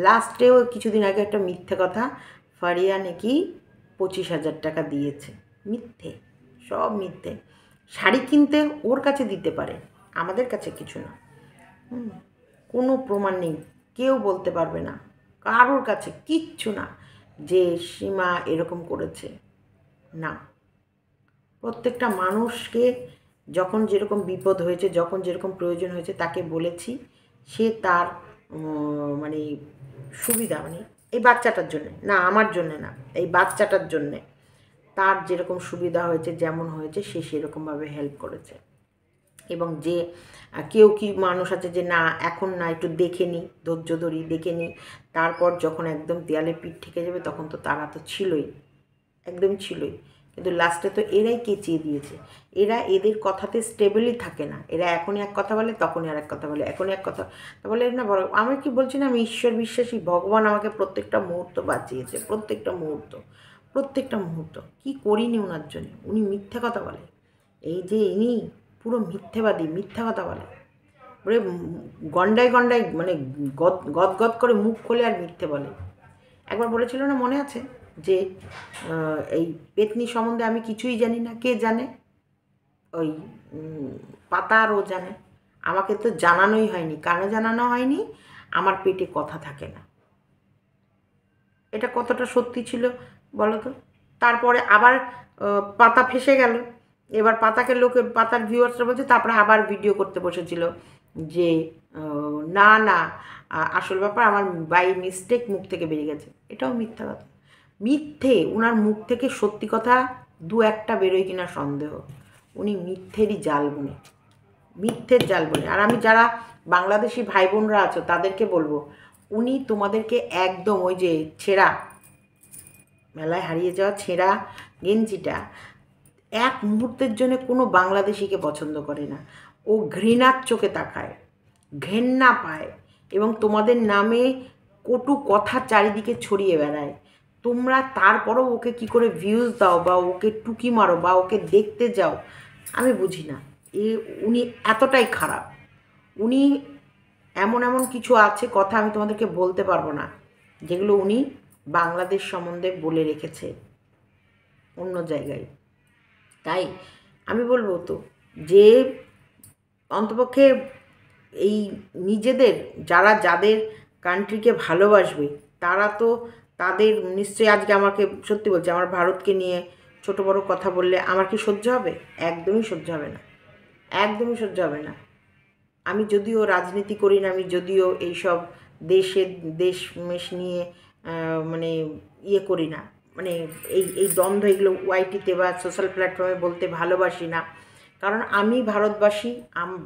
Speaker 1: লাস্টেও কিছুদিন আগে একটা মিথ্যে কথা, ফারিয়া নাকি 25,000 টাকা দিয়েছে, মিথ্যে, সব মিথ্যে। শাড়ি কিনতে ওর কাছে দিতে পারে, আমাদের কাছে কিছু না। কোনো প্রমাণ নেই, কেউ বলতে পারবে না, কারোর কাছে কিচ্ছু না যে সীমা এরকম করেছে, না। প্রত্যেকটা মানুষকে যখন যেরকম বিপদ হয়েছে, যখন যেরকম প্রয়োজন হয়েছে তাকে বলেছি, সে তার মানে সুবিধা, মানে এই বাচ্চাটার জন্যে না, আমার জন্যে না, এই বাচ্চাটার জন্যে তার যেরকম সুবিধা হয়েছে, যেমন হয়েছে, সে সেরকমভাবে হেল্প করেছে। এবং যে কেউ কি মানুষ আছে যে না এখন না একটু দেখে নিই, ধৈর্য ধরি, দেখে নিই, তারপর যখন একদম দেয়ালে পিঠ ঠেকে যাবে তখন তো তারা তো ছিলই, একদম ছিলই। কিন্তু লাস্টে তো এরাই কেচিয়ে দিয়েছে। এরা এদের কথাতে স্টেবলই থাকে না। এরা এখনই এক কথা বলে, তখনই আর এক কথা বলে, এখনই এক কথা বলে না। বড় আমি কি বলছি না, আমি ঈশ্বর বিশ্বাসী, ভগবান আমাকে প্রত্যেকটা মুহূর্ত বাঁচিয়েছে, প্রত্যেকটা মুহূর্ত, প্রত্যেকটা মুহূর্ত। কী করিনি ওনার জন্য। উনি মিথ্যে কথা বলে, এই যে ইনি পুরো মিথ্যেবাদী, মিথ্যা কথা বলে, পুরো গন্ডায় গন্ডায়, মানে গদ গদ করে মুখ খোলে আর মিথ্যে বলে। একবার বলেছিল না, মনে আছে, যে এই পেতনি সম্বন্ধে আমি কিছুই জানি না। কে জানে? ওই পাতা আর ও জানে। আমাকে তো জানানোই হয়নি। কেন জানানো হয়নি? আমার পেটে কথা থাকে না। এটা কতটা সত্যি ছিল বলো তো? তারপরে আবার পাতা ফেসে গেল। এবার পাতাকে লোকে, পাতার ভিউয়ার্সরা বলছে, তারপরে আবার ভিডিও করতে বসেছিল যে না না আসল ব্যাপার আমার বাই মিস্টেক মুখ থেকে বেরিয়ে গেছে। এটাও মিথ্যা কথা। মিথ্যে, ওনার মুখ থেকে সত্যি কথা দু একটা বেরোয় কিনা সন্দেহ। উনি মিথ্যেরই জাল বুনে, মিথ্যের জাল বুনে। আর আমি যারা বাংলাদেশি ভাই বোনরা আছো তাদেরকে বলবো, উনি তোমাদেরকে একদম ওই যে ছেঁড়া, মেলায় হারিয়ে যাওয়া ছেঁড়া গেঞ্জিটা এক মুহূর্তের জন্য কোনো বাংলাদেশিকে পছন্দ করে না। ও ঘৃণার চোখে তাকায়, ঘেন্না পায়, এবং তোমাদের নামে কটু কথা চারিদিকে ছড়িয়ে বেড়ায়। তোমরা তারপরও ওকে কি করে ভিউজ দাও, বা ওকে টুকি মারো, বা ওকে দেখতে যাও, আমি বুঝি না। উনি এতটাই খারাপ। উনি এমন এমন কিছু আছে কথা আমি তোমাদেরকে বলতে পারবো না, যেগুলো উনি বাংলাদেশ সম্বন্ধে বলে রেখেছে অন্য জায়গায়। তাই আমি বলবো তো, যে অন্তপক্ষে এই নিজেদের, যারা যাদের কান্ট্রিকে ভালোবাসবে তারা তো তাদের নিশ্চয়ই, আজকে আমাকে সত্যি বলছে, আমার ভারতকে নিয়ে ছোট বড় কথা বললে আমার কি সহ্য হবে? একদমই সহ্য হবে না, একদমই সহ্য হবে না। আমি যদিও রাজনীতি করি না, আমি যদিও এইসব দেশ মেশ নিয়ে মানে ইয়ে করি না, মানে এই দ্বন্দ্ব এগুলো ওয়াইটিতে বা সোশ্যাল প্ল্যাটফর্মে বলতে ভালোবাসি না। কারণ আমি ভারতবাসী,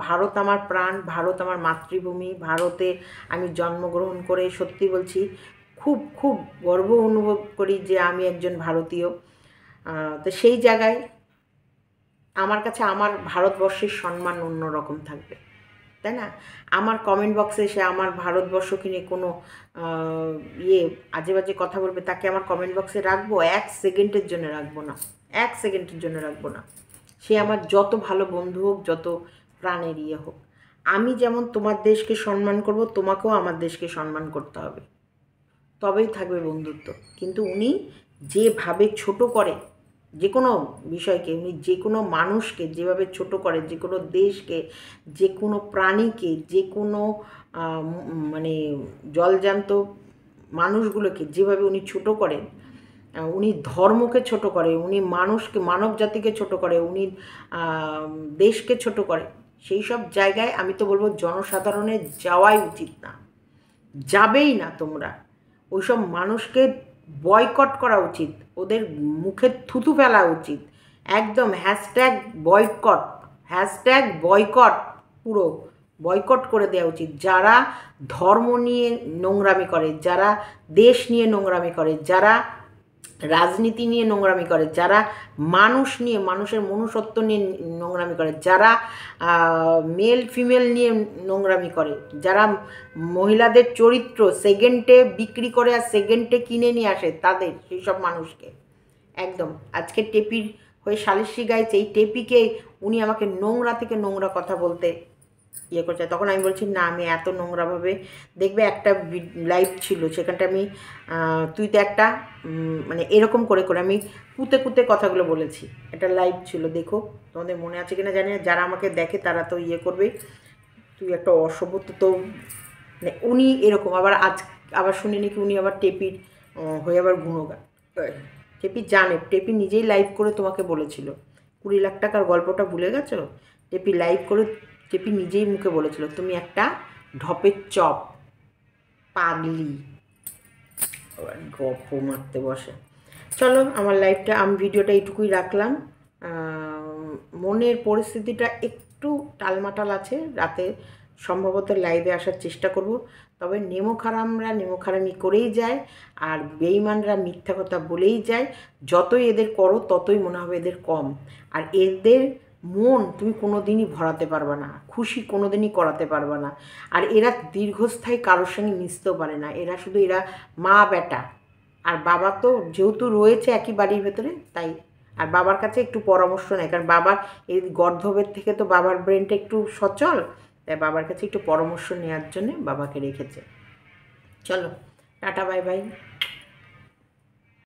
Speaker 1: ভারত আমার প্রাণ, ভারত আমার মাতৃভূমি, ভারতে আমি জন্মগ্রহণ করে সত্যি বলছি খুব খুব গর্ব অনুভব করি যে আমি একজন ভারতীয়। তো সেই জায়গায় আমার কাছে আমার ভারতবর্ষের সম্মান অন্যরকম থাকবে, তাই না? আমার কমেন্ট বক্সে এসে আমার ভারতবর্ষকে নিয়ে কোনো আজে বাজে কথা বলবে, তাকে আমার কমেন্ট বক্সে রাখবো? এক সেকেন্ডের জন্য রাখবো না, এক সেকেন্ডের জন্য রাখবো না। সে আমার যত ভালো বন্ধু হোক, যত প্রাণের ইয়ে হোক। আমি যেমন তোমার দেশকে সম্মান করব, তোমাকেও আমার দেশকে সম্মান করতে হবে, তবেই থাকবে বন্ধুত্ব। কিন্তু উনি যেভাবে ছোট করে যে কোনো বিষয়কে, উনি যে কোনো মানুষকে যেভাবে ছোট করে, যে কোনো দেশকে, যে কোনো প্রাণীকে, যে কোনো মানে জলজান্ত মানুষগুলোকে যেভাবে উনি ছোট করেন, উনি ধর্মকে ছোট করে, উনি মানুষকে, মানব জাতিকে ছোট করে, উনি দেশকে ছোট করে, সেই সব জায়গায় আমি তো বলবো জনসাধারণের যাওয়াই উচিত না, যাবেই না তোমরা। ওইসব মানুষকে বয়কট করা উচিত, ওদের মুখে থুতু ফেলা উচিত, একদম হ্যাশট্যাগ বয়কট, হ্যাশট্যাগ বয়কট, পুরো বয়কট করে দেওয়া উচিত। যারা ধর্ম নিয়ে নোংরামি করে, যারা দেশ নিয়ে নোংরামি করে, যারা রাজনীতি নিয়ে নোংরামি করে, যারা মানুষ নিয়ে, মানুষের মনুষ্যত্ব নিয়ে নোংরামি করে, যারা মেল ফিমেল নিয়ে নোংরামি করে, যারা মহিলাদের চরিত্র সেকেন্ডে বিক্রি করে আর সেকেন্ডে কিনে নিয়ে আসে, তাদের, সেই সব মানুষকে একদম। আজকে টেপির হয়ে সালিশি গাইছে, এই টেপিকে উনি আমাকে নোংরা থেকে নোংরা কথা বলতে ইয়ে করছে। তখন আমি বলছি না, আমি এত নোংরাভাবে, দেখবে একটা লাইভ ছিল সেখানটা আমি, তুই তো একটা মানে এরকম করে করে আমি কুতে কুতে কথাগুলো বলেছি, একটা লাইভ ছিল, দেখো তোমাদের মনে আছে কিনা জানি না, যারা আমাকে দেখে তারা তো ইয়ে করবে। তুই একটা অসভ্য, তো মানে উনি এরকম। আবার শুনি নাকি উনি আবার টেপির হয়ে আবার গুণগান। টেপি জানে, টেপি নিজেই লাইভ করে তোমাকে বলেছিল 20 লাখ টাকার গল্পটা ভুলে গেছো? টেপি লাইভ করে, টেপি নিজেই মুখে বলেছিল তুমি একটা ঢপের চপ, পাগলি, গল্প মারতে বসে। চলো আমার লাইফটা আমি ভিডিওটা এইটুকুই রাখলাম। মনের পরিস্থিতিটা একটু টালমাটাল আছে, রাতে সম্ভবত লাইভে আসার চেষ্টা করব। তবে নেমোখারামরা নেমোখারামি করেই যায়, আর বেঈমানরা মিথ্যা কথা বলেই যায়। যতই এদের করো ততই মনে হবে এদের কম। আর এদের মন তুমি কোনো দিনই ভরাতে পারবে না, খুশি কোনো দিনই করাতে পারবে না। আর এরা দীর্ঘস্থায়ী কারোর সঙ্গে মিশতেও পারে না। এরা শুধু মা বেটা, আর বাবা তো যেহেতু রয়েছে একই বাড়ির ভেতরে, তাই আর বাবার কাছে একটু পরামর্শ নেয়, কারণ বাবার এই গর্ধবের থেকে তো বাবার ব্রেনটা একটু সচল, তাই বাবার কাছে একটু পরামর্শ নেওয়ার জন্যে বাবাকে রেখেছে। চলো টাটা, বাই বাই।